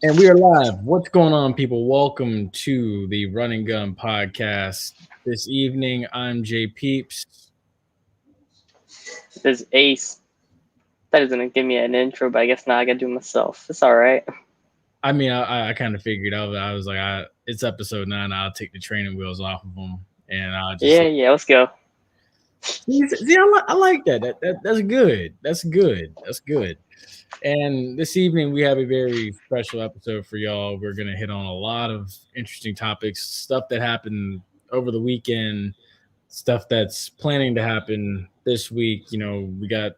And we are live. What's going on, people? Welcome to the Run and Gun podcast. This evening, I'm JPeeps. This Ace. That isn't give me an intro, but I guess now I gotta do it myself. It's all right. I mean, I kind of figured out that I was like, it's episode 9. I'll take the training wheels off of them, and I'll just Yeah. Let's go. see. I like that. That's good. That's good. That's good. And this evening, we have a very special episode for y'all. We're gonna hit on a lot of interesting topics, stuff that happened over the weekend, stuff that's planning to happen this week. We got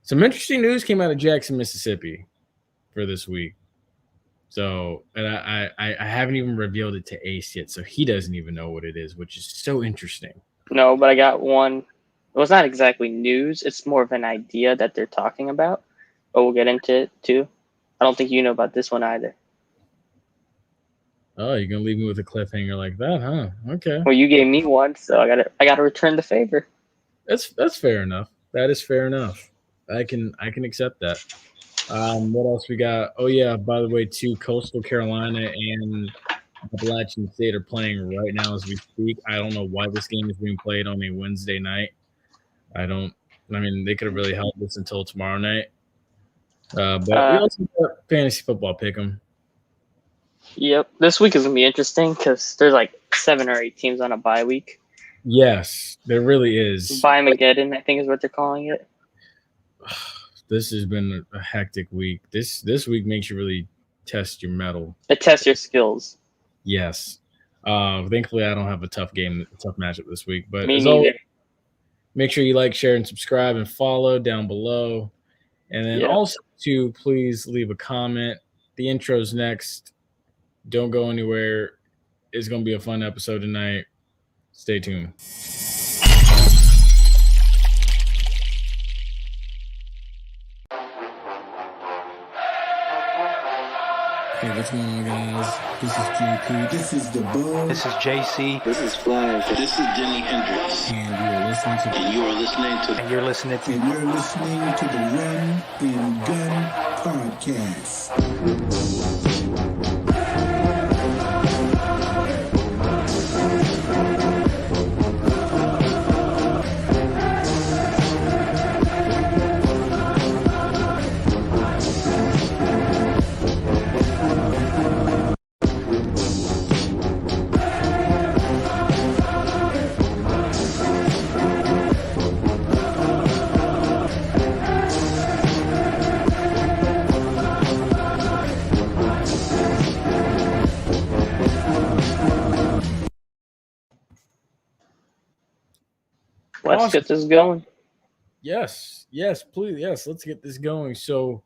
some interesting news came out of Jackson, Mississippi for this week. So, and I haven't even revealed it to Ace yet, so he doesn't even know what it is, which is so interesting. No, but I got one. Well, it's not exactly news. It's more of an idea that they're talking about. But we'll get into it too. I don't think you know about this one either. Oh, you're gonna leave me with a cliffhanger like that, huh? Okay. Well, you gave me one, so I gotta return the favor. That's fair enough. That is fair enough. I can accept that. What else we got? Oh yeah, by the way, too, Coastal Carolina and Appalachian State are playing right now as we speak. I don't know why this game is being played on a Wednesday night. I mean, they could have really held this until tomorrow night. But we also got fantasy football pick'em. Yep. This week is gonna be interesting because there's like 7 or 8 teams on a bye week. Yes, there really is. Bye-mageddon, I think is what they're calling it. This has been a hectic week. This week makes you really test your mettle. It tests your skills. Yes. Thankfully, I don't have a tough matchup this week. But Me as neither. always, make sure you like, share, and subscribe and follow down below. And then also, too, please leave a comment. The intro's next. Don't go anywhere. It's going to be a fun episode tonight. Stay tuned. Hey, what's going on, guys? This is JP. This is the Bug. This is JC. This is Flash. This is Jimi Hendrix. And you're listening to You're listening to the Run and Gun Podcast. Let's get this going. Yes, please. Yes, let's get this going. So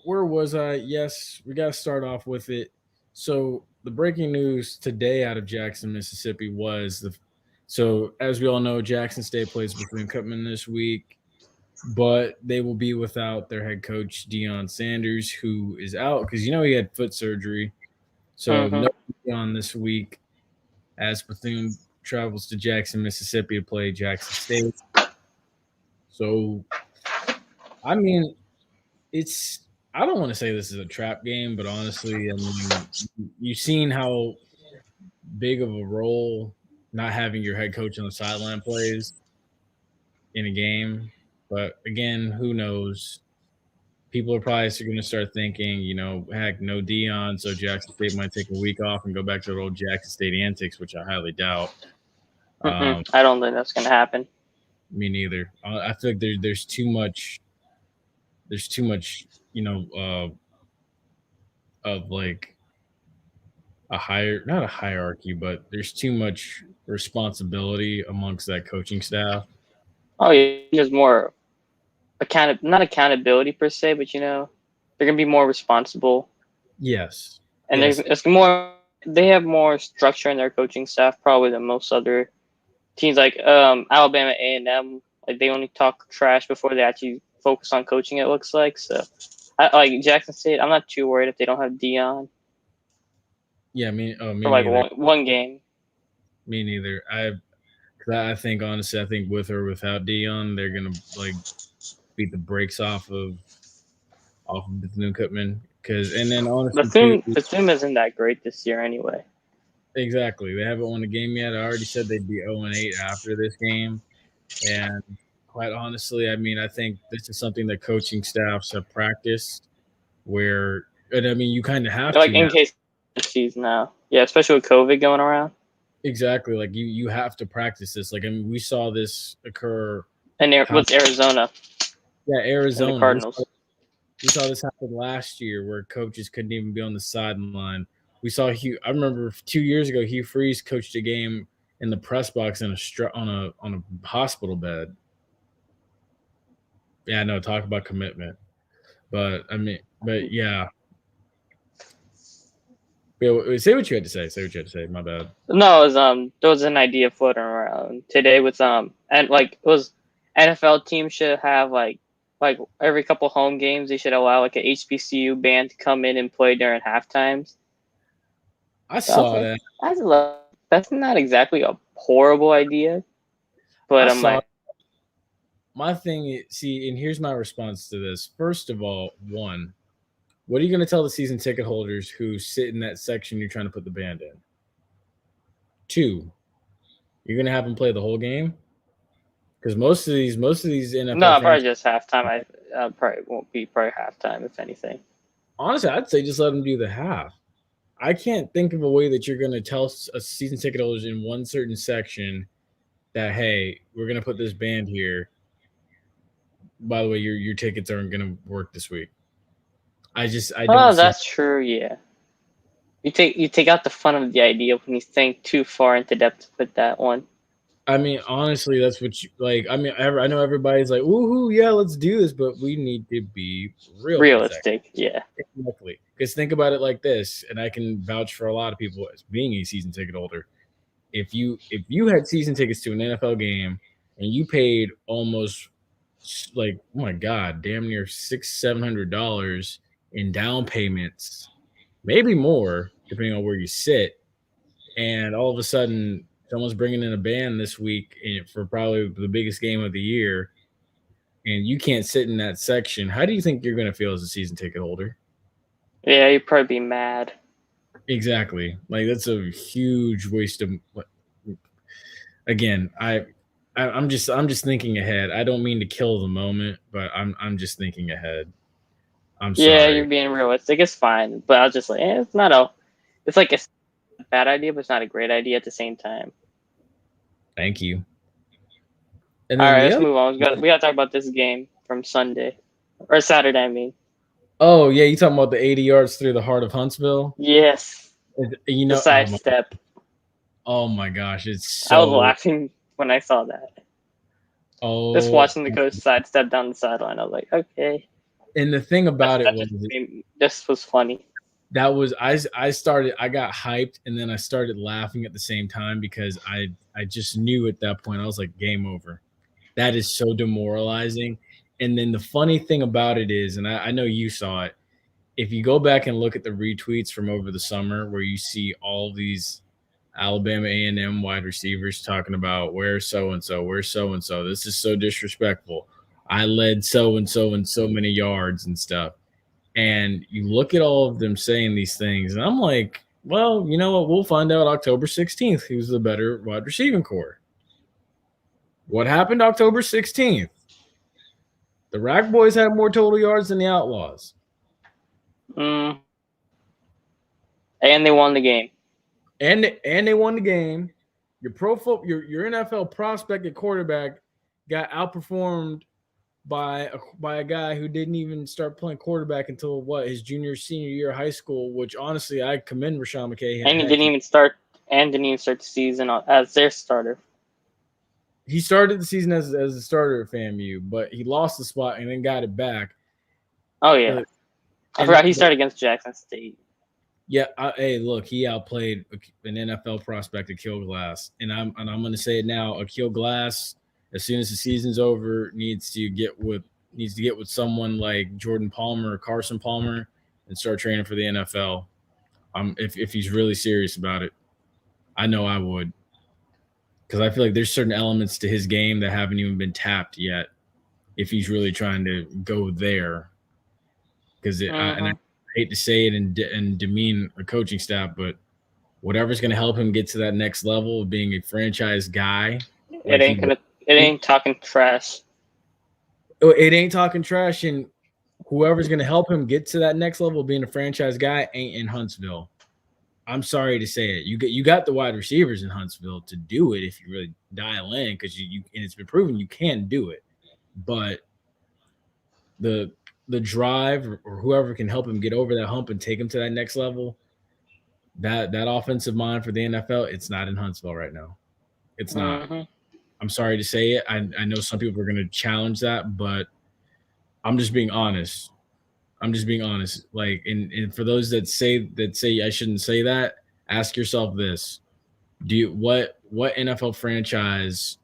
where was I? Yes, we got to start off with it. So the breaking news today out of Jackson, Mississippi was so as we all know, Jackson State plays Bethune-Cookman this week, but they will be without their head coach, Deion Sanders, who is out because he had foot surgery. So no Deion this week as Bethune travels to Jackson, Mississippi to play Jackson State. So, I mean, I don't want to say this is a trap game, but honestly, I mean, you've seen how big of a role not having your head coach on the sideline plays in a game. But again, who knows? People are probably going to start thinking, heck, no Deion, so Jackson State might take a week off and go back to their old Jackson State antics, which I highly doubt. I don't think that's going to happen. Me neither. I feel like there's too much. There's too much, of like not a hierarchy, but there's too much responsibility amongst that coaching staff. Oh yeah, there's more not accountability per se, but they're gonna be more responsible. Yes, and it's more. They have more structure in their coaching staff probably than most other teams, like Alabama A&M. Like they only talk trash before they actually focus on coaching. It looks like so. Like Jackson State, I'm not too worried if they don't have Deion. Yeah, me for like one game. Me neither. I think honestly, with or without Deion, they're gonna like beat the brakes off of Bethune-Cookman and then honestly, Batum isn't that great this year anyway. Exactly. They haven't won a game yet. I already said they'd be 0-8 after this game. And quite honestly, I mean, I think this is something that coaching staffs have practiced where, and I mean, you kind of have Like to in now. case season now. Yeah, especially with COVID going around. Exactly. Like you have to practice this. Like, I mean, we saw this occur. And with Arizona. Yeah, Arizona. And the Cardinals. We saw this happen last year where coaches couldn't even be on the sideline. We saw I remember 2 years ago, Hugh Freeze coached a game in the press box on a hospital bed. Yeah, no, talk about commitment. But I mean, but yeah. Say what you had to say. Say what you had to say. My bad. No, it was there was an idea floating around today with and like it was NFL teams should have like every couple home games they should allow like an HBCU band to come in and play during half times. I saw that. That's not exactly a horrible idea, but I'm like, my thing is, see, and here's my response to this. First of all, one, what are you going to tell the season ticket holders who sit in that section you're trying to put the band in? Two, you're going to have them play the whole game? Because most of these NFL no, probably just halftime. I probably won't be halftime if anything. Honestly, I'd say just let them do the half. I can't think of a way that you're going to tell a season ticket holders in one certain section that, hey, we're going to put this band here. By the way, your tickets aren't going to work this week. I don't. Oh, that's true. Yeah, you take out the fun of the idea when you think too far into depth with that one. I mean, honestly, that's what you like. I mean, I know everybody's like, "Woohoo, yeah, let's do this," but we need to be realistic. Yeah, exactly. Because think about it like this, and I can vouch for a lot of people as being a season ticket holder. If you had season tickets to an NFL game and you paid almost like, oh my god, damn near $600-700 in down payments, maybe more depending on where you sit, and all of a sudden someone's bringing in a band this week for probably the biggest game of the year, and you can't sit in that section, how do you think you're going to feel as a season ticket holder? Yeah, you'd probably be mad. Exactly. Like, that's a huge waste of. Again, I'm just thinking ahead. I don't mean to kill the moment, but I'm just thinking ahead. I'm sorry. Yeah, you're being realistic. It's fine, but I was just like, it's like a bad idea, but it's not a great idea at the same time. Thank you. All right, let's move on. We got to talk about this game from Sunday or Saturday. I mean. Oh yeah, you talking about the 80 yards through the heart of Huntsville? Yes. You know, the sidestep. Oh my gosh, it's so. I was laughing when I saw that. Oh. Just watching the coach sidestep down the sideline, I was like, okay. And the thing about it was, this was funny. That was I got hyped, and then I started laughing at the same time because I just knew at that point I was like, game over. That is so demoralizing. And then the funny thing about it is, and I know you saw it, if you go back and look at the retweets from over the summer where you see all these Alabama A&M wide receivers talking about where's so-and-so, where's so-and-so, this is so disrespectful, I led so-and-so in so many yards and stuff. And you look at all of them saying these things, and I'm like, well, you know what? We'll find out October 16th who's the better wide receiving core. What happened October 16th? The Rack Boys had more total yards than the Outlaws. And they won the game. And they won the game. Your NFL prospect at quarterback got outperformed by a guy who didn't even start playing quarterback until his senior year of high school, which honestly I commend Rashawn McKay. And he didn't even start the season as their starter. He started the season as a starter at FAMU, but he lost the spot and then got it back. Oh yeah, I forgot he started against Jackson State. Yeah, hey, look, he outplayed an NFL prospect, Akil Glass, and I'm going to say it now. Akil Glass, as soon as the season's over, needs to get with someone like Jordan Palmer or Carson Palmer and start training for the NFL. If he's really serious about it, I know I would, because I feel like there's certain elements to his game that haven't even been tapped yet. If he's really trying to go there, because hate to say it and demean a coaching staff, but whatever's going to help him get to that next level of being a franchise guy. It ain't talking trash. It ain't talking trash, and whoever's going to help him get to that next level of being a franchise guy ain't in Huntsville. I'm sorry to say it. You got the wide receivers in Huntsville to do it if you really dial in, because you and it's been proven you can do it. But the drive or whoever can help him get over that hump and take him to that next level, that offensive mind for the NFL, it's not in Huntsville right now. It's not. Mm-hmm. I'm sorry to say it. I know some people are going to challenge that, but I'm just being honest. Like, and for those that say I shouldn't say that, ask yourself this: what NFL franchise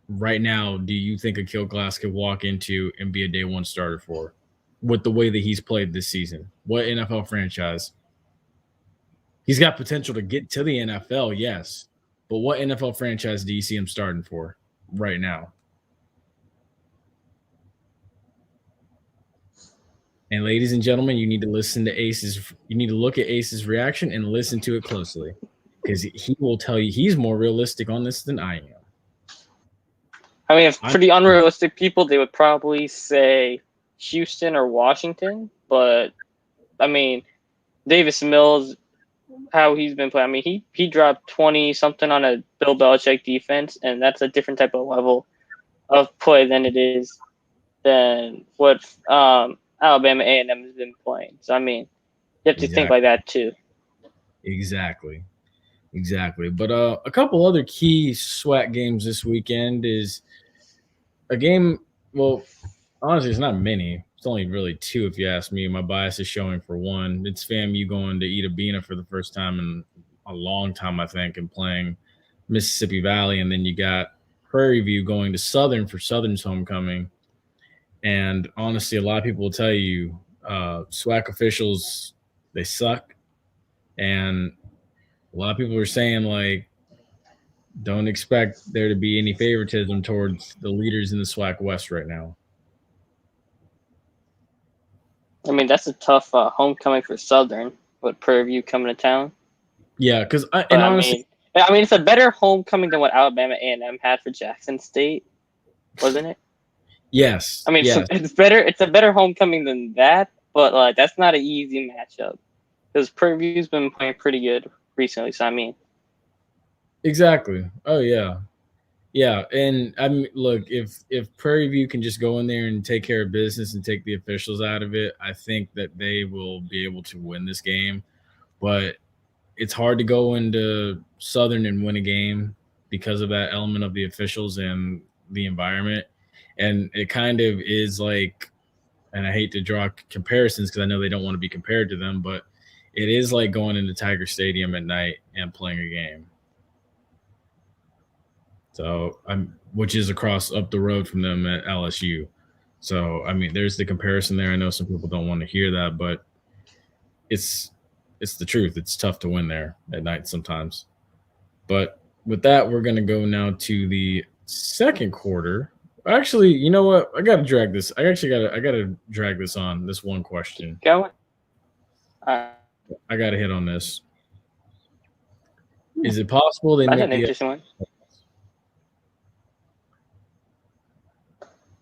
right now do you think Akil Glass could walk into and be a day one starter for, with the way that he's played this season? What NFL franchise? He's got potential to get to the NFL, yes, but what NFL franchise do you see him starting for right now? And ladies and gentlemen, you need to listen to Ace's. You need to look at Ace's reaction and listen to it closely, because he will tell you he's more realistic on this than I am. I mean, if pretty unrealistic people, they would probably say Houston or Washington. But I mean, Davis Mills, how he's been playing. I mean, he dropped 20 something on a Bill Belichick defense, and that's a different type of level of play than what Alabama A&M has been playing. So I mean, you have to think like that too. Exactly. But a couple other key SWAC games this weekend is a game. Well, honestly, it's not many. It's only really two, if you ask me. My bias is showing for one. It's FAMU going to Itta Bena for the first time in a long time, I think, and playing Mississippi Valley. And then you got Prairie View going to Southern for Southern's homecoming. And honestly, a lot of people will tell you SWAC officials, they suck. And a lot of people are saying, like, don't expect there to be any favoritism towards the leaders in the SWAC West right now. I mean, that's a tough homecoming for Southern, with Prairie View coming to town. Yeah, because honestly, I mean, it's a better homecoming than what Alabama A&M had for Jackson State, wasn't it? Yes. I mean, yes. It's better. It's a better homecoming than that, but that's not an easy matchup, because Prairie View's been playing pretty good recently. So I mean, exactly. Oh yeah. And I mean, look, if Prairie View can just go in there and take care of business and take the officials out of it, I think that they will be able to win this game. But it's hard to go into Southern and win a game because of that element of the officials and the environment. And it kind of is like, and I hate to draw comparisons because I know they don't want to be compared to them, but it is like going into Tiger Stadium at night and playing a game. So which is up the road from them at LSU. So I mean, there's the comparison there. I know some people don't want to hear that, but it's the truth. It's tough to win there at night sometimes. But with that, we're gonna go now to the second quarter. Actually, you know what? I gotta drag this. I gotta drag this on. This one question. Go. I gotta hit on this. Is it possible they That's make an interesting one.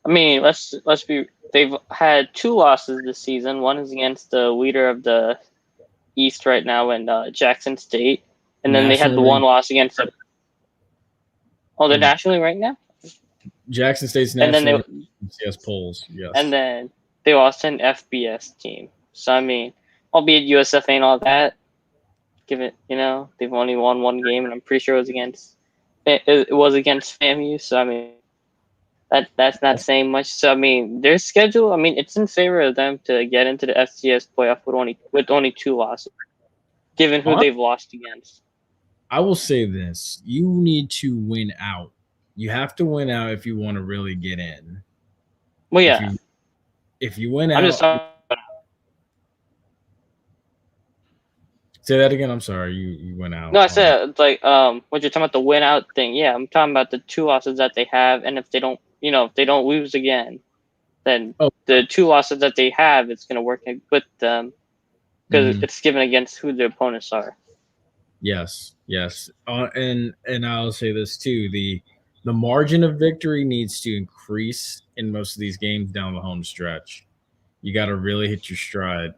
I mean, let's be. They've had 2 losses this season. One is against the leader of the East right now in Jackson State, and then they had the one loss against. They're nationally right now. Jackson State's national FCS polls, yes. And then they lost to an FBS team. So I mean, albeit USF ain't all that. Given they've only won one game, and I'm pretty sure it was against FAMU. So I mean, that's not saying much. So I mean, their schedule. I mean, it's in favor of them to get into the FCS playoff with only 2 losses, given who they've lost against. I will say this: you need to win out. You have to win out if you want to really get in. Well, yeah. If you win I'm out, just talking. Say that again. I'm sorry, you went out. No, I said what you're talking about, the win out thing. Yeah, I'm talking about the 2 losses that they have, and if they don't lose again, then the 2 losses that they have, it's going to work with them because it's given against who the opponents are. Yes. And I'll say this too: the margin of victory needs to increase in most of these games down the home stretch. You got to really hit your stride.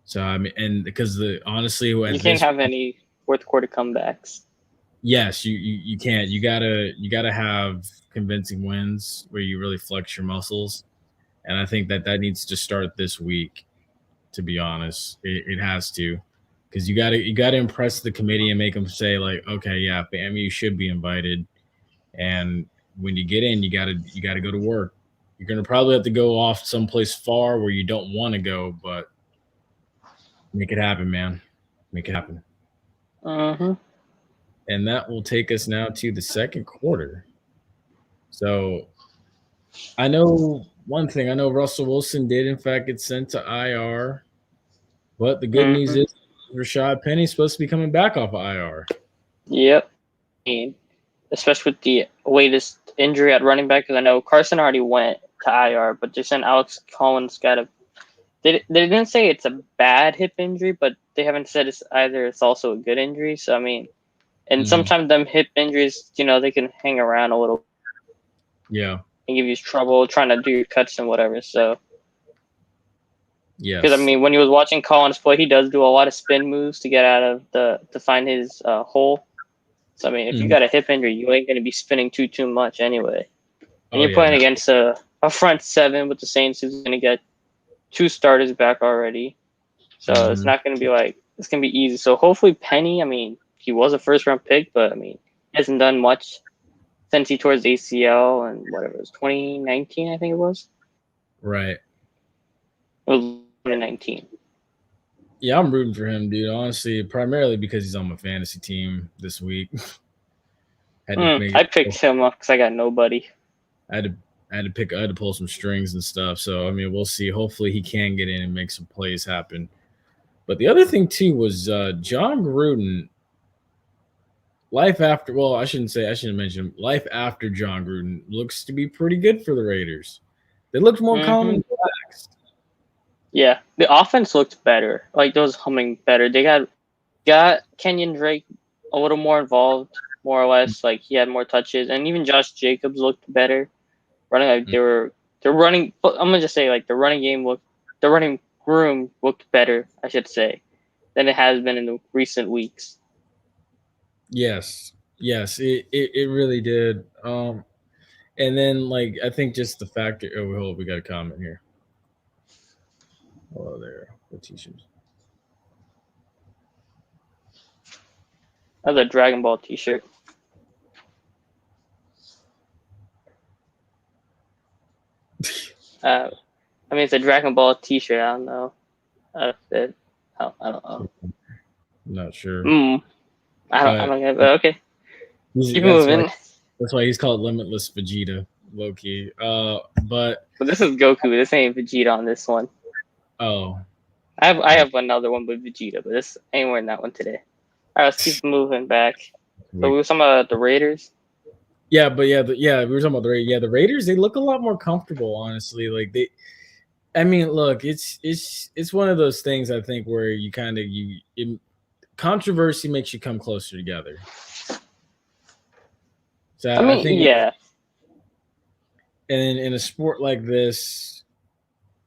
So I mean, and because honestly, You can't have any fourth quarter comebacks. Yes, you can't. You gotta have convincing wins where you really flex your muscles, and I think that needs to start this week. To be honest, it has to, because you gotta impress the committee and make them say like, okay, yeah, FAMU should be invited, and when you get in, you gotta go to work. You're gonna probably have to go off someplace far where you don't want to go, but make it happen, man. Make it happen. And that will take us now to the second quarter. So I know one thing. I know Russell Wilson did, in fact, get sent to IR. But the good news is Rashad Penny's supposed to be coming back off of IR. Yep. Especially with the latest injury at running back, because I know Carson already went to IR, but they sent Alex Collins they didn't say it's a bad hip injury, but they haven't said it's also a good injury. So, I mean, and sometimes them hip injuries, they can hang around a little. Yeah. And give you trouble trying to do your cuts and whatever. So, yes. Because, I mean, when you was watching Collins play, he does do a lot of spin moves to get out of to find his hole. So, I mean, if you got a hip injury, you ain't going to be spinning too much anyway. And you're playing against a front seven with the Saints who's going to get 2 starters back already. So it's not going to be it's going to be easy. So hopefully Penny, I mean, he was a first-round pick, but, I mean, he hasn't done much since he tore his ACL and whatever it was, 2019, I think it was. Right. It was 2019. Yeah, I'm rooting for him, dude. Honestly, primarily because he's on my fantasy team this week. I picked him up because I got nobody. I had to pull some strings and stuff. So I mean, we'll see. Hopefully, he can get in and make some plays happen. But the other thing too was John Gruden. Life after I shouldn't mention life after John Gruden looks to be pretty good for the Raiders. They looked more calm and relaxed. Yeah, the offense looked better. Like, those humming better. They got Kenyon Drake a little more involved, more or less. Like, he had more touches, and even Josh Jacobs looked better. Running they're running. I'm gonna just say the running room looked better, I should say, than it has been in the recent weeks. Yes, it really did. And then I think just the factor. Oh, we got a comment here. Hello there. What t-shirts? That's a Dragon Ball t-shirt. I mean, it's a Dragon Ball t-shirt. I don't know. I don't know. I'm not sure. I don't get it, but okay. Keep moving. That's why he's called Limitless Vegeta, low-key. But this is Goku. This ain't Vegeta on this one. Oh. I have another one with Vegeta, but this ain't wearing that one today. All right, let's keep moving back. So we were talking about the Raiders. Yeah, but we were talking about the Raiders. Yeah, the Raiders, they look a lot more comfortable, honestly. I mean, look, it's one of those things I think where you kind of controversy makes you come closer together. So I think yeah. And in a sport like this,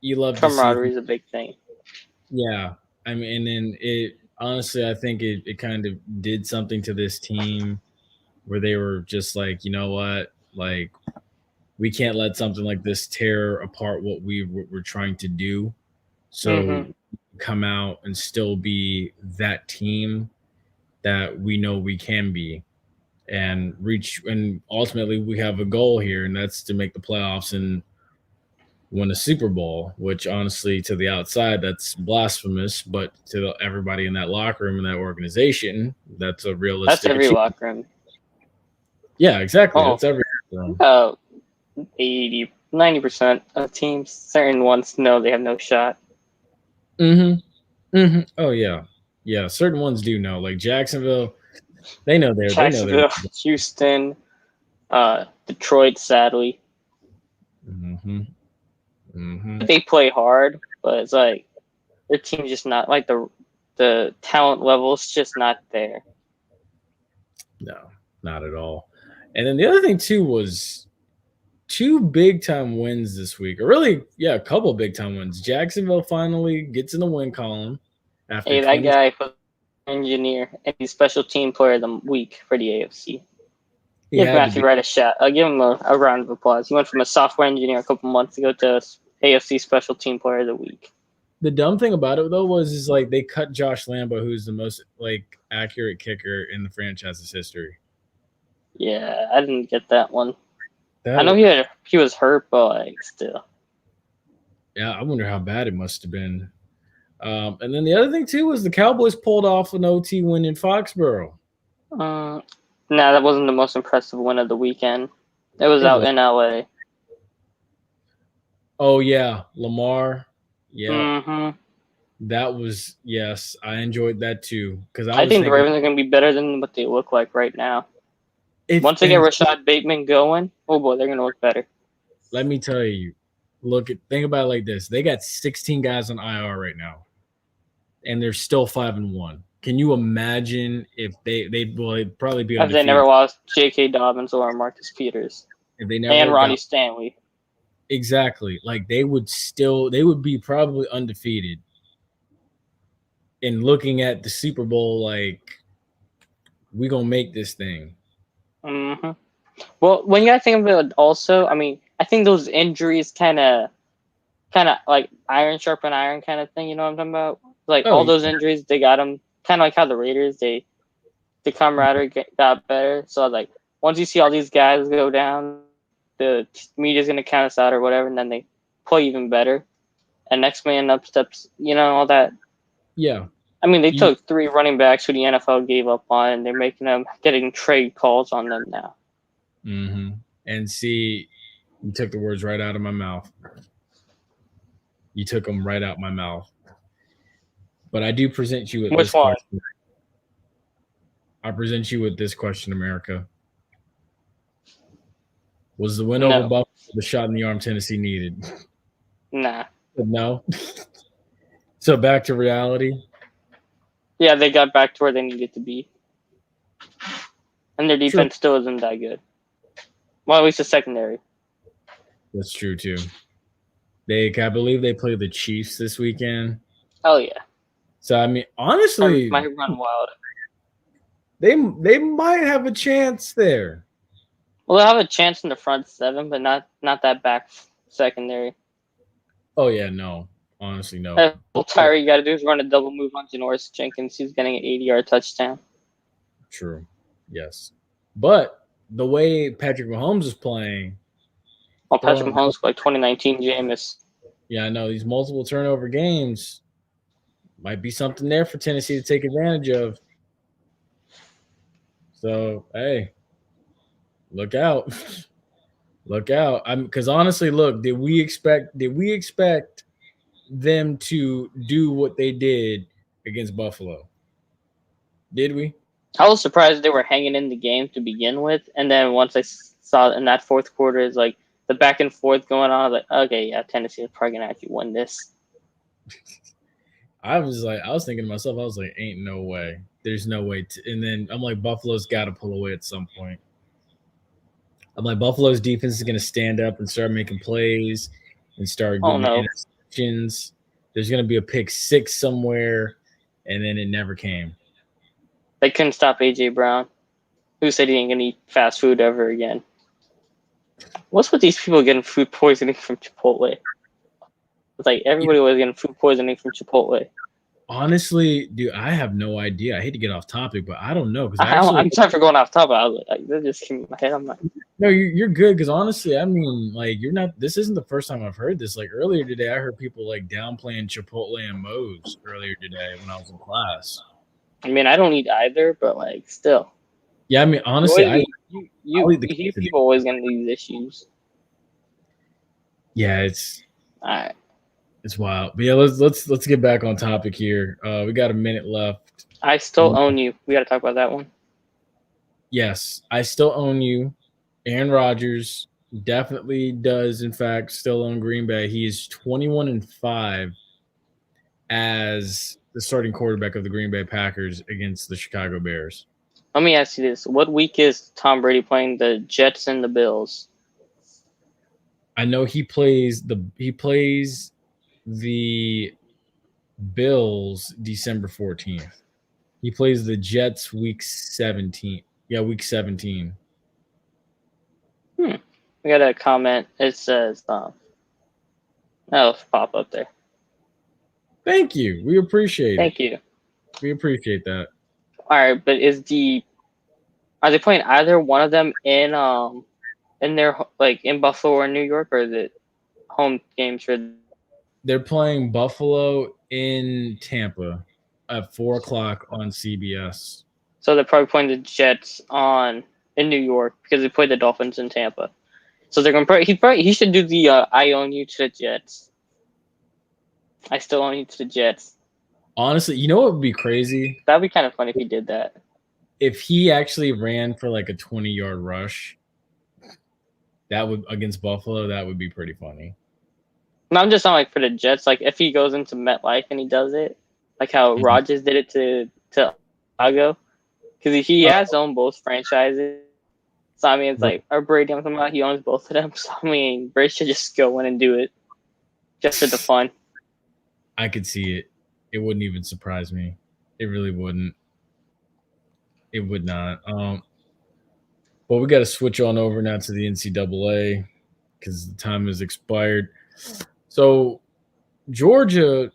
you love camaraderie is a big thing. Yeah, I mean, and then honestly, I think it kind of did something to this team where they were just like, you know what, we can't let something like this tear apart what we're trying to do. So come out and still be that team that we know we can be and reach. And ultimately we have a goal here, and that's to make the playoffs and win a Super Bowl, which honestly to the outside, that's blasphemous. But to everybody in that locker room and that organization, that's a realistic. That's every locker room. Yeah, exactly. That's every room. 90% of teams, certain ones know they have no shot. Oh yeah. Yeah, certain ones do know. Like Jacksonville, they know they're Houston, Detroit, sadly. They play hard, but it's their team's just not like the talent level's just not there. No, not at all. And then the other thing too was 2 big time wins this week. Or really, yeah, a couple big time wins. Jacksonville finally gets in the win column after Hey, that guy was an engineer and he's special team player of the week for the AFC. Give Matthew Wright a shot. I'll give him a round of applause. He went from a software engineer a couple months ago to AFC special team player of the week. The dumb thing about it though was like they cut Josh Lambo, who's the most like accurate kicker in the franchise's history. Yeah, I didn't get that one. I know he was hurt, but like still. Yeah, I wonder how bad it must have been. And then the other thing too was the Cowboys pulled off an OT win in Foxborough. No, that wasn't the most impressive win of the weekend. It was out in LA. Oh yeah, Lamar. Yeah. Mm-hmm. That was, yes, I enjoyed that too. Because I think the Ravens are going to be better than what they look like right now. Once they get Rashad Bateman going, oh boy, they're going to look better. Let me tell you, think about it like this. They got 16 guys on IR right now, and they're still 5-1. Can you imagine if they'd probably be if they never lost J.K. Dobbins or Marcus Peters if they never and Ronnie Stanley? Exactly. Like they would be probably undefeated. And looking at the Super Bowl, like we gonna make this thing. Mm-hmm. Well, when you gotta think of it, also, I mean, I think those injuries kind of like iron sharpen iron kind of thing. You know what I'm talking about? Like all those injuries, they got them kind of like how the Raiders, the camaraderie got better. So like once you see all these guys go down, the media's gonna count us out or whatever, and then they play even better. And next man up steps, all that. Yeah. I mean, they took 3 running backs who the NFL gave up on, and they're getting trade calls on them now. Mm-hmm. And see, you took the words right out of my mouth. You took them right out my mouth. But I do present you with this question. I present you with this question, America. Was the win over Buffalo the shot in the arm Tennessee needed? Nah. No. So back to reality. Yeah, they got back to where they needed to be. And their defense still isn't that good. Well, at least the secondary. That's true, too. I believe they play the Chiefs this weekend. Oh, yeah. So, I mean, honestly. Might run wild. They might have a chance there. Well, they'll have a chance in the front 7, but not that back secondary. Oh, yeah, no. Honestly, no. All Tyree got to do is run a double move on Janoris Jenkins. He's getting an 80-yard touchdown. True. Yes. But the way Patrick Mahomes is playing. Well, Patrick Mahomes like 2019 Jameis. Yeah, I know. These multiple turnover games might be something there for Tennessee to take advantage of. So, hey, look out. Look out. Because honestly, look, did we expect them to do what they did against Buffalo? Did we? I was surprised they were hanging in the game to begin with, and then once I saw in that fourth quarter is like the back and forth going on, I was like, okay, yeah, Tennessee is probably gonna actually win this. I was thinking to myself, I was like, ain't no way. There's no way. And then I'm like, Buffalo's got to pull away at some point. I'm like, Buffalo's defense is going to stand up and start making plays and start getting interceptions. There's going to be a pick 6 somewhere, and then it never came. They couldn't stop A.J. Brown, who said he ain't going to eat fast food ever again. What's with these people getting food poisoning from Chipotle? It's like everybody was getting food poisoning from Chipotle. Honestly, dude, I have no idea. I hate to get off topic, but I don't know. I'm sorry for going off topic. I was like, that just came in my head. I'm like, no, you're good. Because honestly, I mean, like, you're not. This isn't the first time I've heard this. Like earlier today, I heard people like downplaying Chipotle and Moe's earlier today when I was in class. I mean, I don't eat either, but like, still. Yeah, I mean, honestly, you people always gonna these issues. Yeah, it's all right. It's wild. But yeah, let's get back on topic here. We got a minute left. I still own you. We got to talk about that one. Yes, I still own you. Aaron Rodgers definitely does, in fact, still own Green Bay. He is 21-5 as the starting quarterback of the Green Bay Packers against the Chicago Bears. Let me ask you this: what week is Tom Brady playing the Jets and the Bills? I know he plays the Bills December 14th. He plays the Jets week 17. Yeah, week 17. I got a comment. It says, that'll pop up there. Thank you. We appreciate it. Thank you. We appreciate that. All right, but are they playing either one of them in their like in Buffalo or New York, or is it home games for? They're playing Buffalo in Tampa at 4:00 on CBS. So they're probably playing the Jets in New York because they played the Dolphins in Tampa. So they're gonna he should do the I own you to the Jets. I still own you to the Jets. Honestly, you know what would be crazy? That'd be kind of funny if he did that. If he actually ran for like a 20-yard rush, that would against Buffalo, that would be pretty funny. No, I'm just not like for the Jets. Like if he goes into MetLife and he does it, like how Rodgers did it to Chicago, because he has owned both franchises. So I mean, it's like our Brady. I'm talking about he owns both of them. So I mean, Brady should just go in and do it, just for the fun. I could see it. It wouldn't even surprise me. It really wouldn't. It would not. Well, we got to switch on over now to the NCAA because the time has expired. So Georgia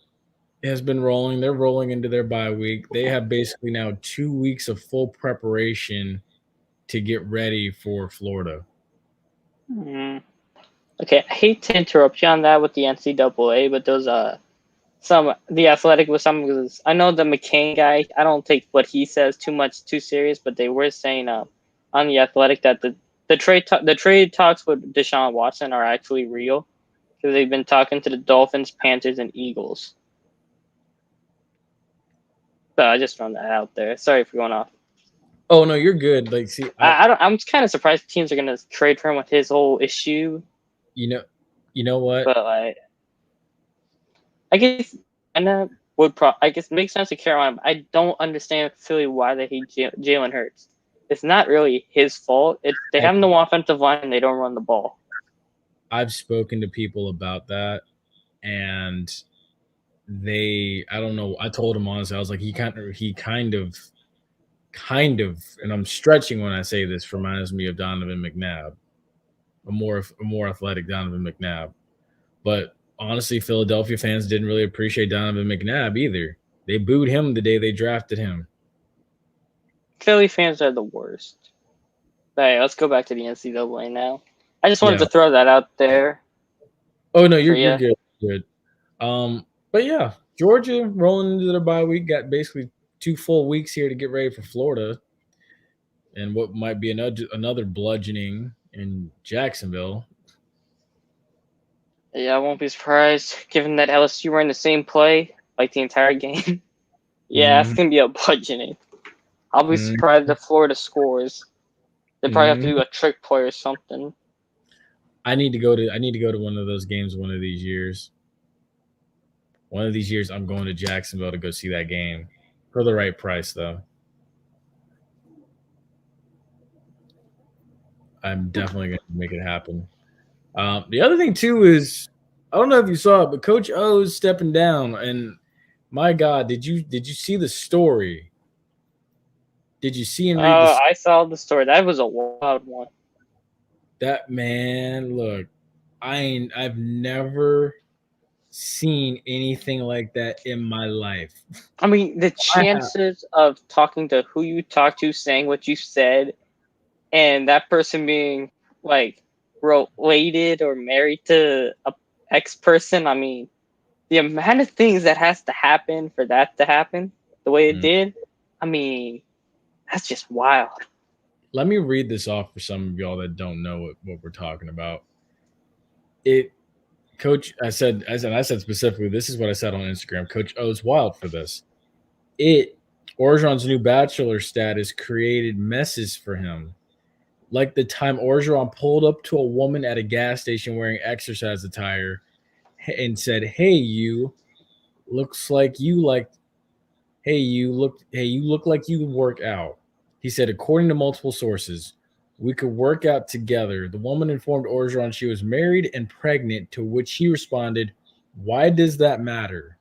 has been rolling. They're rolling into their bye week. They have basically now 2 weeks of full preparation to get ready for Florida. Okay, I hate to interrupt you on that with the NCAA, but those the Athletic was some because I know the McCain guy. I don't take what he says too serious, but they were saying on the Athletic that the trade talks with Deshaun Watson are actually real because they've been talking to the Dolphins, Panthers, and Eagles. So I just thrown that out there. Sorry for going off. Oh no, you're good. Like, see, I'm kind of surprised teams are gonna trade for him with his whole issue. You know what? But like, I guess I guess it makes sense to Carolina. But I don't understand Philly why they hate Jalen Hurts. It's not really his fault. They have no offensive line and they don't run the ball. I've spoken to people about that, and I don't know. I told him honestly, I was like, he kind of, and I'm stretching when I say this, reminds me of Donovan McNabb, a more athletic Donovan McNabb. But honestly, Philadelphia fans didn't really appreciate Donovan McNabb either. They booed him the day they drafted him. Philly fans are the worst. Hey, let's go back to the NCAA now. I just wanted to throw that out there. Oh no, you're good. Good. But yeah, Georgia rolling into their bye week, got basically 2 full weeks here to get ready for Florida, and what might be another bludgeoning in Jacksonville. Yeah, I won't be surprised given that LSU were in the same play like the entire game. Yeah, it's gonna be a bludgeoning. I'll be surprised if Florida scores. They probably have to do a trick play or something. I need to go to one of those games one of these years. One of these years, I'm going to Jacksonville to go see that game for the right price, though. I'm definitely going to make it happen. The other thing, too, is I don't know if you saw it, but Coach O's stepping down. And, my God, did you see the story? Did you see and read the story? I saw the story. That was a wild one. That man, look, I've never seen anything like that in my life. I mean, the chances of talking to who you talked to, saying what you said, and that person being like related or married to a ex-person. I mean, the amount of things that has to happen for that to happen the way it did. I mean, that's just wild. Let me read this off for some of y'all that don't know what we're talking about. Coach, I said specifically, this is what I said on Instagram. Coach O's wild for this. Orgeron's new bachelor status created messes for him. Like the time Orgeron pulled up to a woman at a gas station wearing exercise attire and said, "Hey, you, looks like you like. Hey, you look like you work out. He said, according to multiple sources, we could work out together. The woman informed Orgeron she was married and pregnant, to which he responded, why does that matter?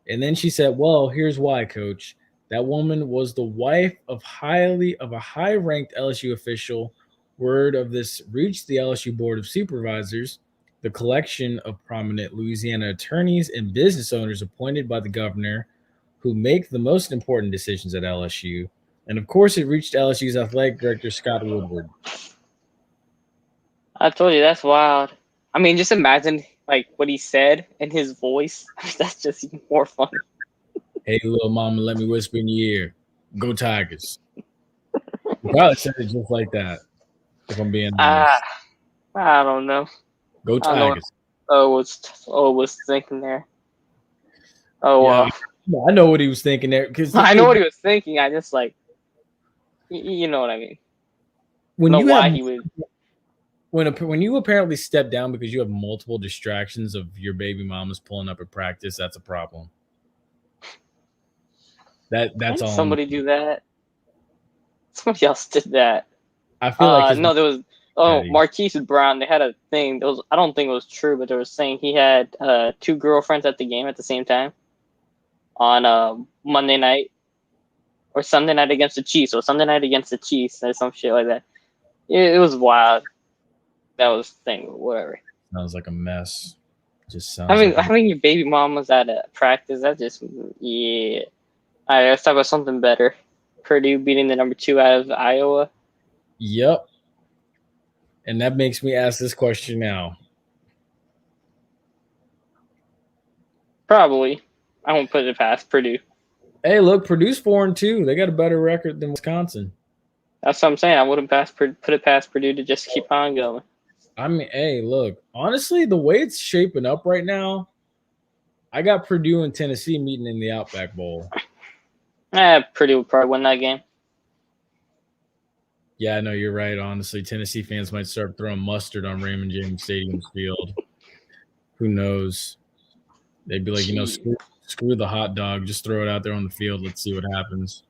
And then she said, well, here's why, coach. That woman was the wife of a high-ranked LSU official. Word of this reached the LSU Board of Supervisors, the collection of prominent Louisiana attorneys and business owners appointed by the governor who make the most important decisions at LSU. And of course, it reached LSU's athletic director, Scott Woodward. I told you, that's wild. I mean, just imagine like what he said in his voice. That's just even more funny. Hey, little mama, let me whisper in your ear. Go Tigers. He probably said it just like that, if I'm being honest. I don't know. Go Tigers. Was thinking there. Oh, yeah, I know what he was thinking there. Because I know what he was thinking. I just like, you know what I mean. When know you why have, he would. When you apparently step down because you have multiple distractions of your baby mama's pulling up at practice, that's a problem. That's all. Somebody do that. Somebody else did that. I feel like no, there was Marquise Brown. They had a thing. I don't think it was true, but they were saying he had 2 girlfriends at the game at the same time on Monday night or Sunday night against the Chiefs, or Sunday night against the Chiefs, or some shit like that. It was wild. That was the thing, whatever. Sounds like a mess. Just sounds. Having your baby mama's at a practice, that just yeah. All right, let's talk about something better. Purdue beating the number 2 out of Iowa. Yep. And that makes me ask this question now. Probably. I won't put it past Purdue. Hey, look, Purdue's 4-2. They got a better record than Wisconsin. That's what I'm saying. I wouldn't put it past Purdue to just keep on going. I mean, hey, look, honestly, the way it's shaping up right now, I got Purdue and Tennessee meeting in the Outback Bowl. Purdue would probably win that game. Yeah, I know you're right. Honestly, Tennessee fans might start throwing mustard on Raymond James Stadium's field. Who knows? They'd be like, screw the hot dog. Just throw it out there on the field. Let's see what happens.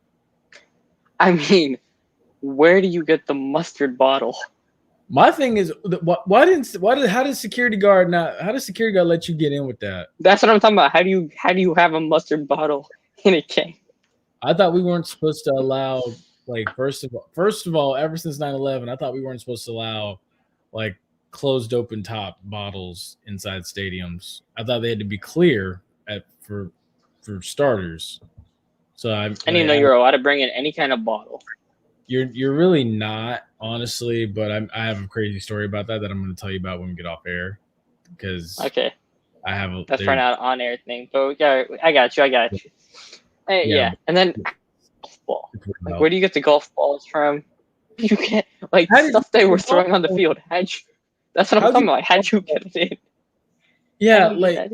I mean, where do you get the mustard bottle? My thing is, how does security guard let you get in with that? That's what I'm talking about. How do you have a mustard bottle in a game? I thought we weren't supposed to allow, like, first of all, ever since 9/11, I thought we weren't supposed to allow, like, closed open top bottles inside stadiums. I thought they had to be clear for starters. So I didn't know you're allowed to bring in any kind of bottle. You're really not, honestly, but I have a crazy story about that I'm going to tell you about when we get off air. Because okay, that's probably not an on-air thing, but I got you. Hey, yeah. And then golf ball. Like, where do you get the golf balls from? You get like stuff they were throwing on the field. That's what I'm talking about. How'd you get it in? Yeah, like,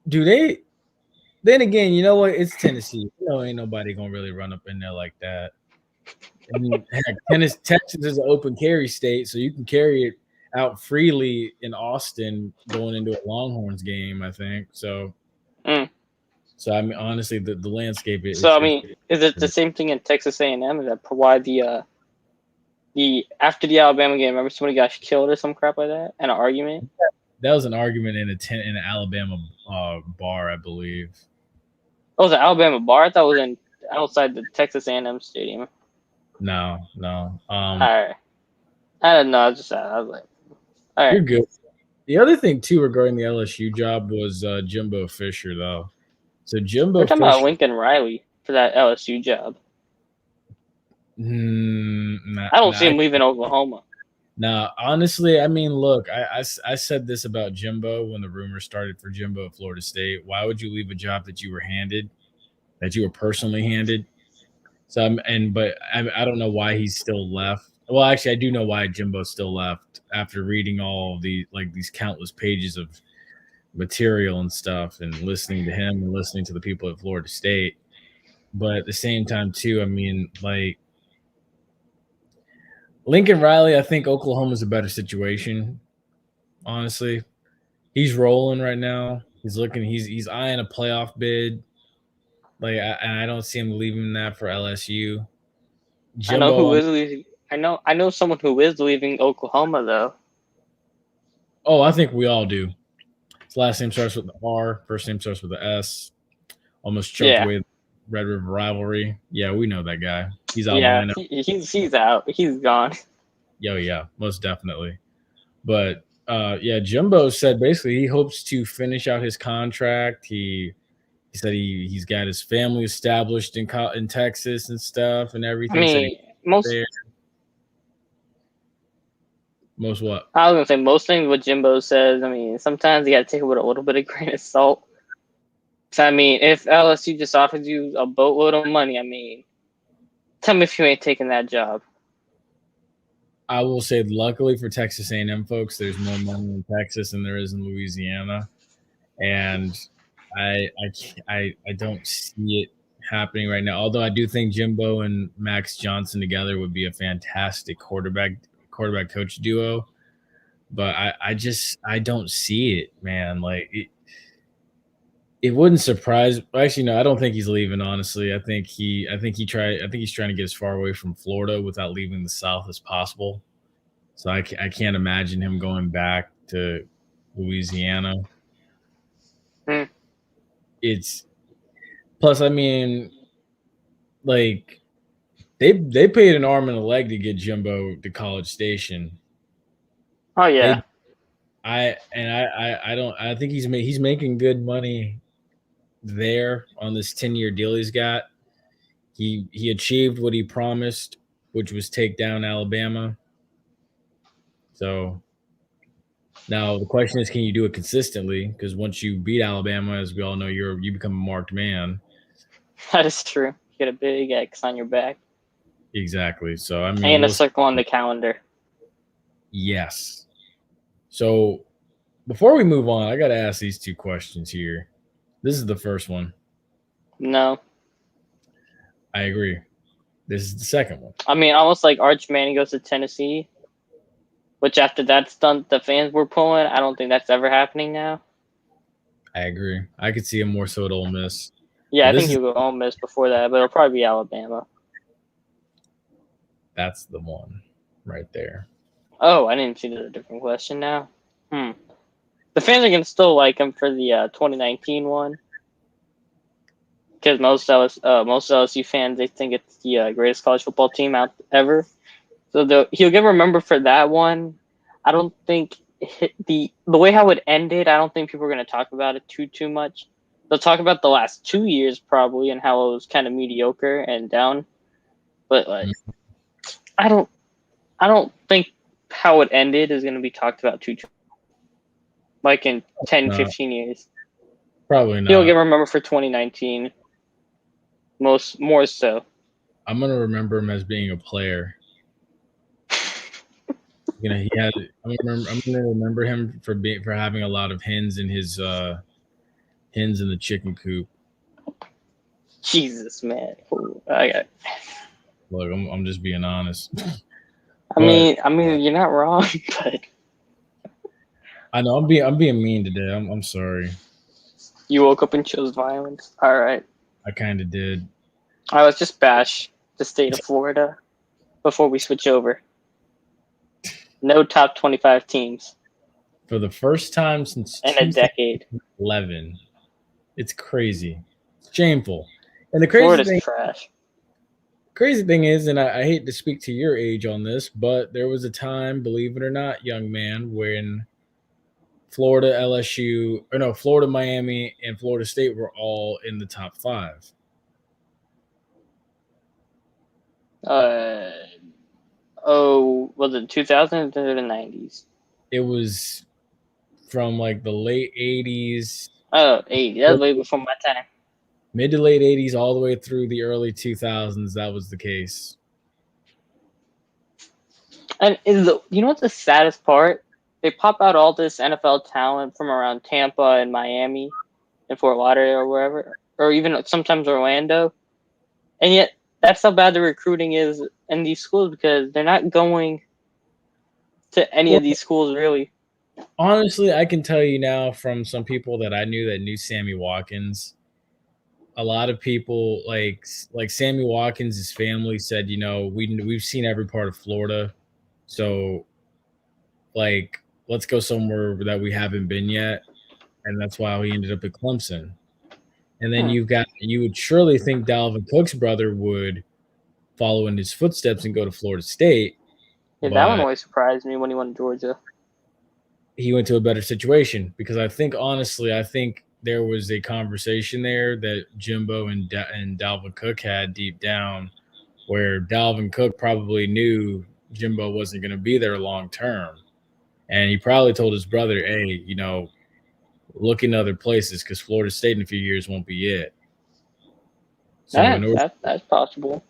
do they? Then again, you know what? It's Tennessee. Ain't nobody gonna really run up in there like that. I mean, heck, Texas is an open carry state, so you can carry it out freely in Austin going into a Longhorns game, I think. So, so I mean, honestly, the landscape is. So I mean, is it the same thing in Texas A&M? Is that why the after the Alabama game, remember somebody got killed or some crap like that? An argument. That was an argument in an Alabama bar, I believe. Oh, it was an Alabama bar? I thought it was outside the Texas A&M stadium. No. All right. I don't know. I was like, all right. You're good. The other thing too regarding the LSU job was Jimbo Fisher, though. So Jimbo. We're talking about Lincoln Riley for that LSU job. I don't see him leaving Oklahoma. No, honestly, I mean, look, I said this about Jimbo when the rumors started for Jimbo at Florida State. Why would you leave a job that you were handed, that you were personally handed? So, I don't know why he's still left. Well, actually, I do know why Jimbo's still left after reading all these countless pages of material and stuff and listening to him and listening to the people at Florida State. But at the same time, too, I mean, like, Lincoln Riley, I think Oklahoma's a better situation. Honestly, he's rolling right now. He's looking. He's eyeing a playoff bid. Like, and I don't see him leaving that for LSU. I know who Jimbo. is leaving. I know someone who is leaving Oklahoma though. Oh, I think we all do. His last name starts with the R. First name starts with the S. Almost choked away the Red River rivalry. Yeah, we know that guy. He's out Yeah, behind. he's out. He's gone. Yeah, most definitely. But yeah, Jimbo said basically he hopes to finish out his contract. He said he's got his family established in Texas and stuff and everything. I Said mean, most. there. Most what? I was gonna say most things what Jimbo says. I mean, sometimes you gotta take it with a little bit of grain of salt. So, I mean, if LSU just offered you a boatload of money, I mean, tell me if you ain't taking that job. I will say, luckily for Texas A&M folks, there's more money in Texas than there is in Louisiana, and I don't see it happening right now. Although I do think Jimbo and Max Johnson together would be a fantastic quarterback coach duo, but I don't see it, man. Like it wouldn't surprise. Actually, no, I don't think he's leaving. Honestly, I think he's trying to get as far away from Florida without leaving the South as possible. So I can't imagine him going back to Louisiana. It's plus, I mean, like they paid an arm and a leg to get Jimbo to College Station. Oh yeah. I think he's making good money there on this 10-year deal he's got. He achieved what he promised, which was take down Alabama. So now the question is, can you do it consistently? Because once you beat Alabama, as we all know, you become a marked man. That is true. You get a big X on your back. Exactly. So I mean, And a circle on the calendar. Yes. So before we move on, I got to ask these two questions here. This is the first one. No. I agree. This is the second one. I mean, almost like Arch Manning goes to Tennessee, which after that stunt the fans were pulling, I don't think that's ever happening now. I agree. I could see him more so at Ole Miss. Yeah, I think he'll go Ole Miss before that, but it'll probably be Alabama. That's the one right there. Oh, I didn't see the different question now. The fans are going to still like him for the 2019 one. Because most LSU fans, they think it's the greatest college football team out ever. So he'll get remembered for that one. I don't think the way how it ended, I don't think people are going to talk about it too much. They'll talk about the last 2 years probably and how it was kind of mediocre and down. But like, I don't think how it ended is going to be talked about too like in 10, 15 years. Probably not. He'll get remembered for 2019. More so. I'm gonna remember him as being a player. I'm gonna remember him for having a lot of hens in his hens in the chicken coop. Jesus, man. Look, I'm just being honest. I mean, you're not wrong, but I know I'm being mean today. I'm sorry. You woke up and chose violence. All right. I kind of did. All right, let's just bash the state of Florida before we switch over. No top 25 teams. For the first time since in a decade. 2011. It's crazy. It's shameful. And the Florida's trash. Crazy thing is, and I hate to speak to your age on this, but there was a time, believe it or not, young man, when Florida, Miami, and Florida State were all in the top 5. Was it 2000s or the 90s? It was from like the late 80s. Oh, 80s. That was way before my time. Mid to late 80s all the way through the early 2000s, that was the case. And you know what's the saddest part? They pop out all this NFL talent from around Tampa and Miami and Fort Lauderdale or wherever, or even sometimes Orlando. And yet that's how bad the recruiting is in these schools because they're not going to any of these schools really. Honestly, I can tell you now from some people that I knew that knew Sammy Watkins. A lot of people like Sammy Watkins' family said, we've seen every part of Florida, so like let's go somewhere that we haven't been yet, and that's why he ended up at Clemson. And then you would surely think Dalvin Cook's brother would follow in his footsteps and go to Florida State, Yeah, that one but always surprised me when he went to Georgia. he went to a better situation because I think there was a conversation there that Jimbo and Dalvin Cook had deep down where Dalvin Cook probably knew Jimbo wasn't going to be there long term. And he probably told his brother, hey, look in other places because Florida State in a few years won't be it. So in order, That's possible.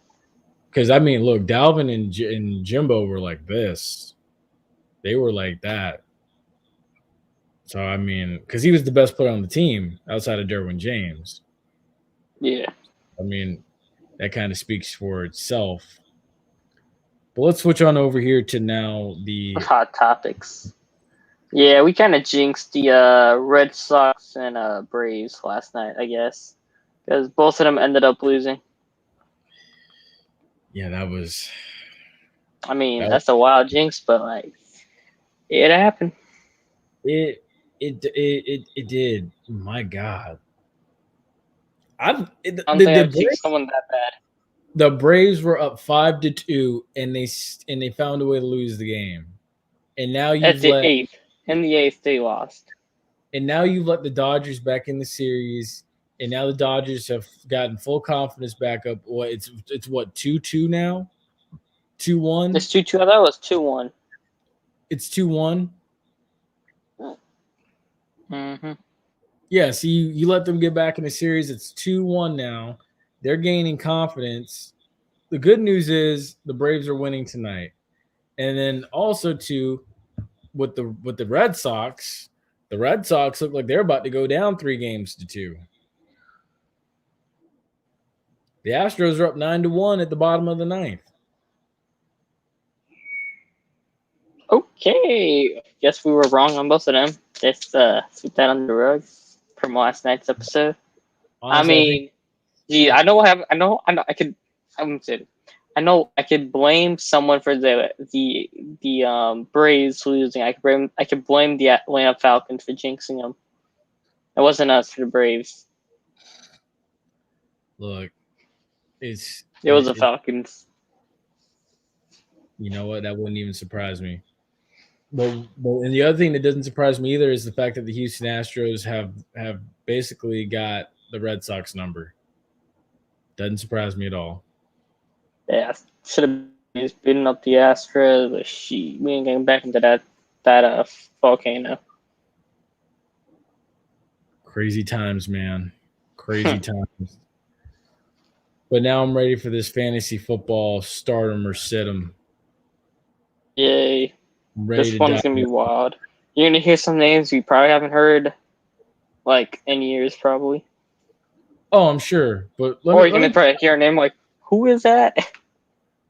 because I mean, look, Dalvin and Jimbo were like this. They were like that. So I mean, because he was the best player on the team outside of Derwin James. Yeah. I mean, that kind of speaks for itself. But let's switch on over here to now the Hot topics. Yeah, we kind of jinxed the Red Sox and Braves last night, I guess, because both of them ended up losing. yeah, that was. I mean, that's a wild jinx, but like, it happened. It did. My God. I don't think I've jinxed someone that bad. The Braves were up 5-2, and they found a way to lose the game. And now At the eighth. In the eighth, they lost. And now you've let the Dodgers back in the series, and now the Dodgers have gotten full confidence back up. What it's what 2-2 now, 2-1. It's 2-2. I thought it was 2-1. It's 2-1. Mm-hmm. Yeah, so you let them get back in the series. It's 2-1 now. They're gaining confidence. The good news is the Braves are winning tonight. And then also too, with the Red Sox, the Red Sox look like they're about to go down 3-2. The Astros are up 9-1 at the bottom of the ninth. Okay, guess we were wrong on both of them. Let's sweep that under the rug from last night's episode. Honestly, I know what happened. I know. I could. I'm saying. I know I could blame someone for the Braves losing. I could blame the Atlanta Falcons for jinxing them. It wasn't us for the Braves. Look, it was the Falcons. You know what? That wouldn't even surprise me. But and the other thing that doesn't surprise me either is the fact that the Houston Astros have basically got the Red Sox number. Doesn't surprise me at all. Yeah, should have just beaten up the Astros, but we ain't getting back into that volcano. Crazy times, man. Crazy times. But now I'm ready for this fantasy football stardom or sit 'em. Yay. This one's going to be wild. You're going to hear some names you probably haven't heard like in years, probably. Oh, I'm sure. But you're going to probably hear a name like, who is that?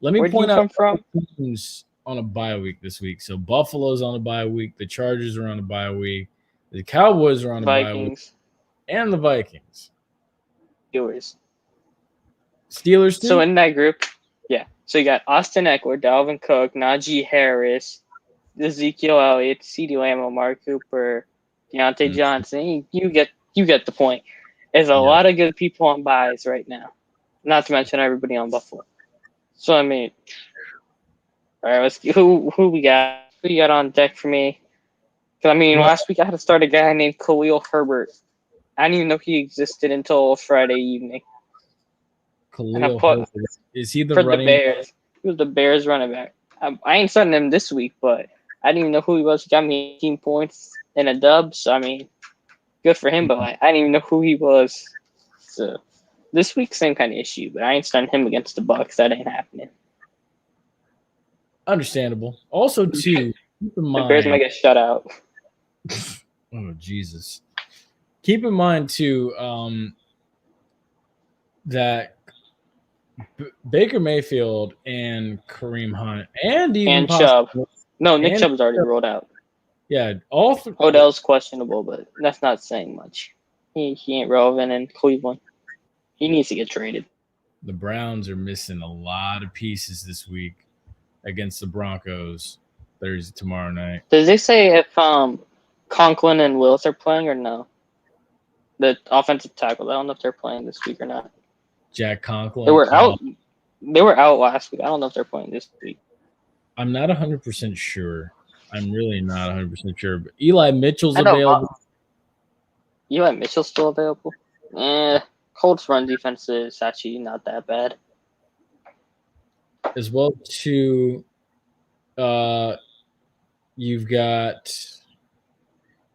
Let me point out from teams on a bye week this week. So Buffalo's on a bye week. The Chargers are on a bye week. The Cowboys are on a bye week. And the Vikings. Steelers too? So in that group, yeah. So you got Austin Eckler, Dalvin Cook, Najee Harris, Ezekiel Elliott, CeeDee Lamb, Amari Cooper, Deontay Johnson. You get the point. There's a lot of good people on buys right now. Not to mention everybody on Buffalo. So I mean, all right, let's who we got? Who you got on deck for me? Because I mean, last week I had to start a guy named Khalil Herbert. I didn't even know he existed until Friday evening. Khalil Herbert. Is he the running the Bears? He was the Bears running back. I ain't starting him this week, but I didn't even know who he was. He got me 18 points and a dub. So I mean, good for him. But I didn't even know who he was. So this week, same kind of issue. But I ain't starting him against the Bucs. That ain't happening. Understandable. Also, too, keep in mind. The Bears might get shut out. Oh, Jesus. Keep in mind, too, that Baker Mayfield and Kareem Hunt and even Chubb. No, Nick Chubb's already rolled out. Yeah, all Odell's questionable, but that's not saying much. He ain't relevant in Cleveland. He needs to get traded. the Browns are missing a lot of pieces this week against the Broncos tomorrow night. Did they say if Conklin and Willis are playing or no? The offensive tackle. I don't know if they're playing this week or not. Jack Conklin. They were out. They were out last week. I don't know if they're playing this week. I'm not 100% sure. I'm really not 100% sure. But Eli Mitchell's available. Eli Mitchell's still available? Colts run defense is actually not that bad. As well, too, you've got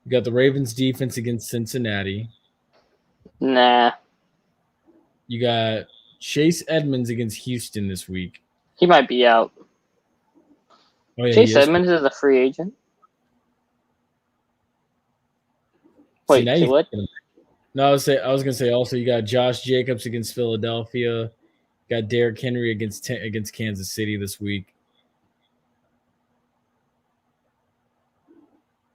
the Ravens defense against Cincinnati. Nah. You got Chase Edmonds against Houston this week. He might be out. Oh, yeah, Chase Edmonds is a free agent. Wait, what? No, I was gonna say also you got Josh Jacobs against Philadelphia. Got Derrick Henry against Kansas City this week.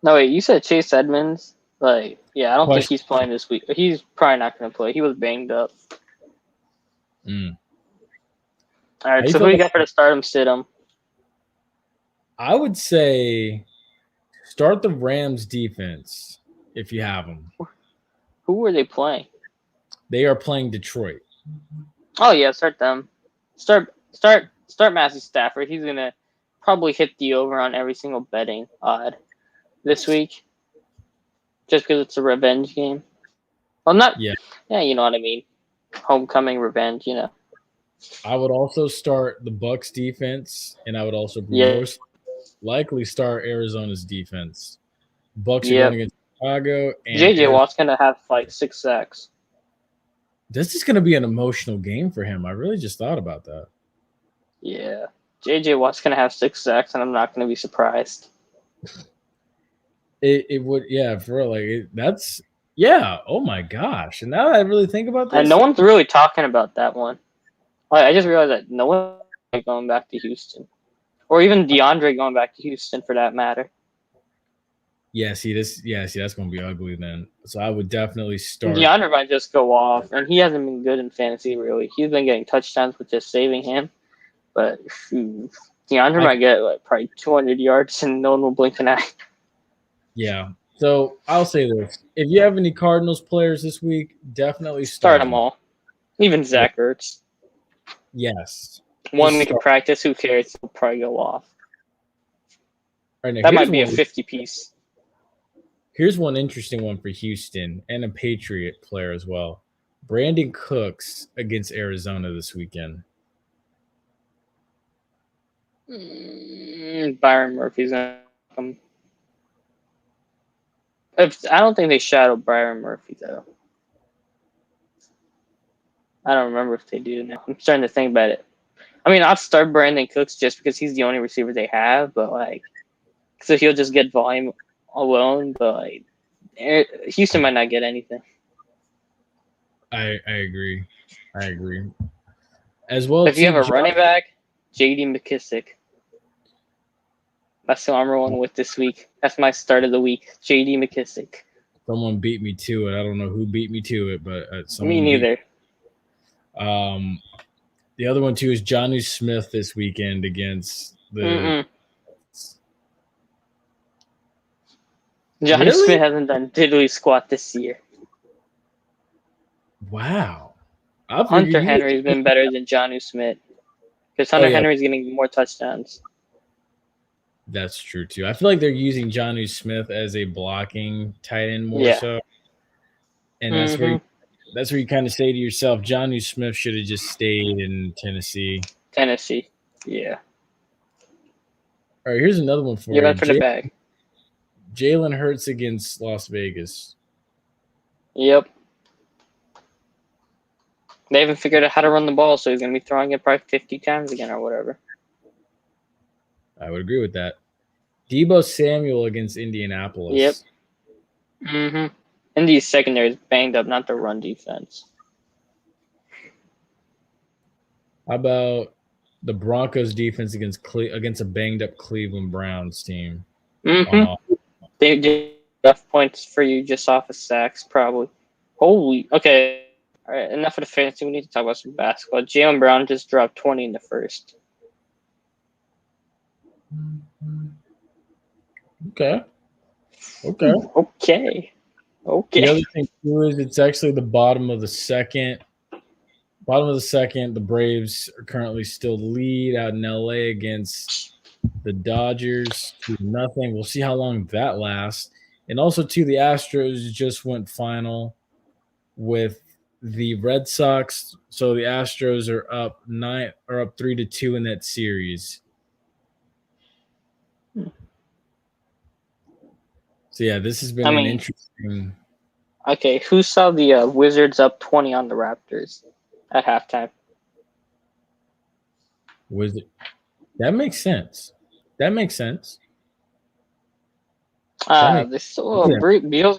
No, wait, you said Chase Edmonds? I don't think he's playing this week. He's probably not going to play. He was banged up. All right, so who you got for the start him, sit him? I would say start the Rams defense if you have them. Who were they playing? They are playing Detroit. Oh yeah, start them. Start Matthew Stafford. He's gonna probably hit the over on every single betting odd this week, just because it's a revenge game. Well, not yeah, you know what I mean. Homecoming revenge, you know. I would also start the Bucs defense, and I would also most likely start Arizona's defense. Bucs are going against Chicago. And JJ Watt's gonna have 6 sacks. This is going to be an emotional game for him. I really just thought about that. Yeah. JJ Watt's going to have 6 sacks, and I'm not going to be surprised. It would, for real. That's, oh my gosh. And now that I really think about this. And no one's really talking about that one. I just realized that no one's going back to Houston. Or even DeAndre going back to Houston for that matter. That's going to be ugly then. So I would definitely start. DeAndre might just go off, and he hasn't been good in fantasy, really. He's been getting touchdowns with just saving him. But DeAndre might get probably 200 yards, and no one will blink an eye. Yeah. So I'll say this. If you have any Cardinals players this week, definitely start them all. Even Zach Ertz. Yes. 1 week of practice, who cares? He'll probably go off. Right, now, that might be a 50-piece. Here's one interesting one for Houston and a Patriot player as well. Brandon Cooks against Arizona this weekend. Byron Murphy's going to come. I don't think they shadowed Byron Murphy, though. I don't remember if they do now. I'm starting to think about it. I mean, I'll start Brandon Cooks just because he's the only receiver they have, but so he'll just get volume alone, but Houston might not get anything. I agree. As well, if you have a running back, J.D. McKissick. That's who I'm rolling with this week. That's my start of the week. J.D. McKissick. Someone beat me to it. I don't know who beat me to it, but me neither. The other one too is Jonnu Smith this weekend against the. Jonnu Smith hasn't done diddly squat this year. Wow. Hunter Henry's been better than Jonnu Smith because Hunter Henry's getting more touchdowns. That's true too. I feel like they're using Jonnu Smith as a blocking tight end more so, and that's where you kind of say to yourself, Jonnu Smith should have just stayed in Tennessee. Yeah. All right, here's another one for you. You're up for the bag. Jalen Hurts against Las Vegas. Yep. They haven't figured out how to run the ball, so he's going to be throwing it probably 50 times again or whatever. I would agree with that. Deebo Samuel against Indianapolis. Yep. Indy's secondary is banged up, not the run defense. How about the Broncos defense against a banged up Cleveland Browns team? They did enough points for you just off of sacks, probably. Holy. Okay. All right. Enough of the fantasy. We need to talk about some basketball. Jaylen Brown just dropped 20 in the first. Okay. Okay. The other thing too is it's actually the bottom of the second. The Braves are currently still lead out in LA against the Dodgers 2-0. We'll see how long that lasts. And also too, the Astros just went final with the Red Sox. So the Astros are up 3-2 in that series. So yeah, this has been an interesting. Okay, who saw the Wizards up 20 on the Raptors at halftime? Wizard. That makes sense. Beals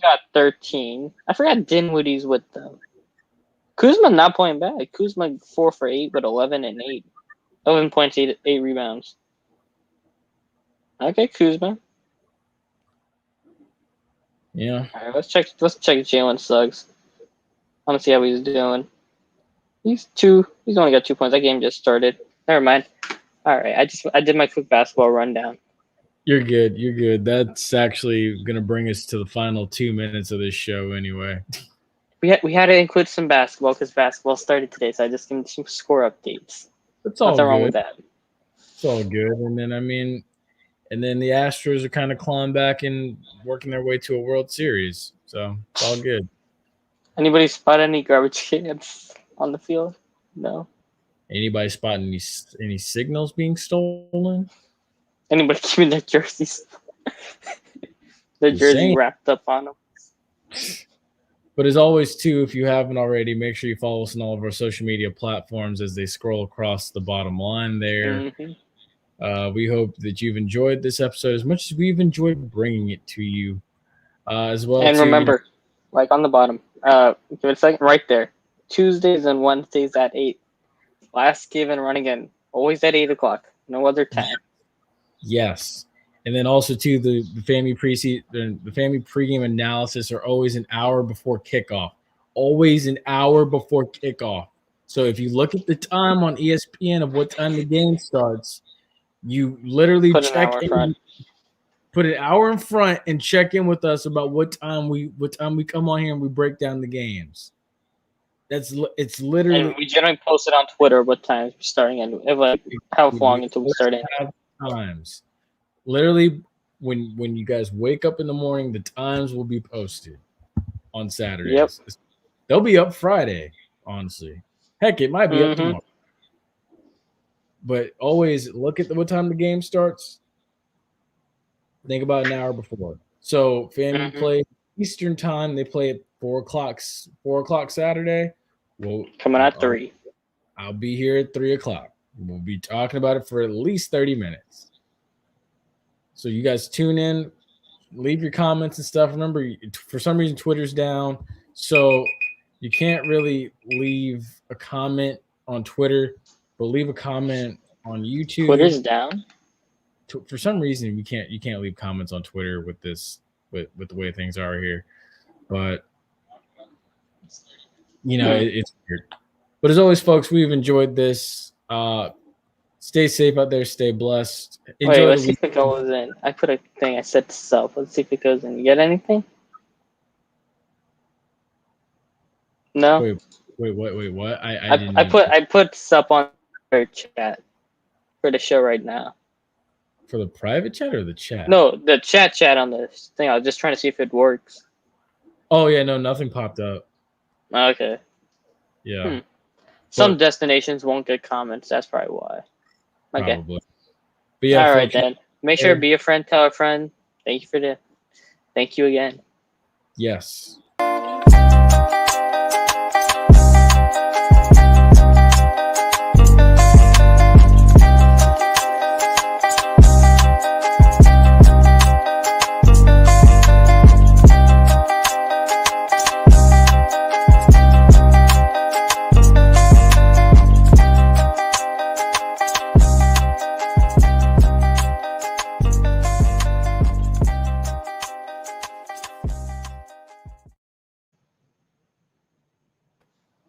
got 13. I forgot Dinwiddie's with them. Kuzma not playing bad. Kuzma 4 for 8 with 11 and 8. 11 points, 8 rebounds. Okay, Kuzma. Yeah. All right, let's check Jalen Suggs. I want to see how he's doing. He's only got 2 points. That game just started. Never mind. All right, I did my quick basketball rundown. You're good. That's actually gonna bring us to the final 2 minutes of this show anyway. We had to include some basketball because basketball started today, so I just gave some score updates. It's all Nothing good. wrong with that. It's all good. And then the Astros are kind of clawing back and working their way to a World Series. So it's all good. Anybody spot any garbage cans on the field? No. Anybody spotting any signals being stolen? Anybody keeping their jerseys? Just saying. Wrapped up on them. But as always, too, if you haven't already, make sure you follow us on all of our social media platforms as they scroll across the bottom line there. Mm-hmm. We hope that you've enjoyed this episode as much as we've enjoyed bringing it to you as well. And remember, like on the bottom, give it a second, right there. Tuesdays and Wednesdays at 8. Last give and run again. Always at 8 o'clock. No other time. Yes. And then also, too, the family pregame analysis are always an hour before kickoff. Always an hour before kickoff. So if you look at the time on ESPN of what time the game starts, you literally put an hour in front and check in with us about what time we come on here and we break down the games. It's literally. And we generally post it on Twitter what times we're starting and how long until we start it. Times. Literally, when you guys wake up in the morning, the times will be posted on Saturdays. Yep. They'll be up Friday, honestly. Heck, it might be up tomorrow. But always look at what time the game starts. Think about an hour before. So family play Eastern time. They play at 4 o'clock Saturday. Well, coming at 3. I'll be here at 3 o'clock. We'll be talking about it for at least 30 minutes. So you guys tune in, leave your comments and stuff. Remember, for some reason, Twitter's down. So you can't really leave a comment on Twitter, but leave a comment on YouTube. Twitter's down? For some reason, you can't leave comments on Twitter with the way things are here. But, it's weird. But as always, folks, we've enjoyed this. Stay safe out there. Stay blessed. Wait, let's see if it goes in. I put a thing. I said self. Let's see if it goes in. You get anything? No. Wait, what? I put sup on their chat for the show right now. For the private chat or the chat? No, the chat on the thing. I was just trying to see if it works. Oh yeah, no, nothing popped up. Okay. Yeah. Some destinations won't get comments. That's probably why. Okay. Probably. But yeah. All right then. Make sure to be a friend. Tell a friend. Thank you again. Yes.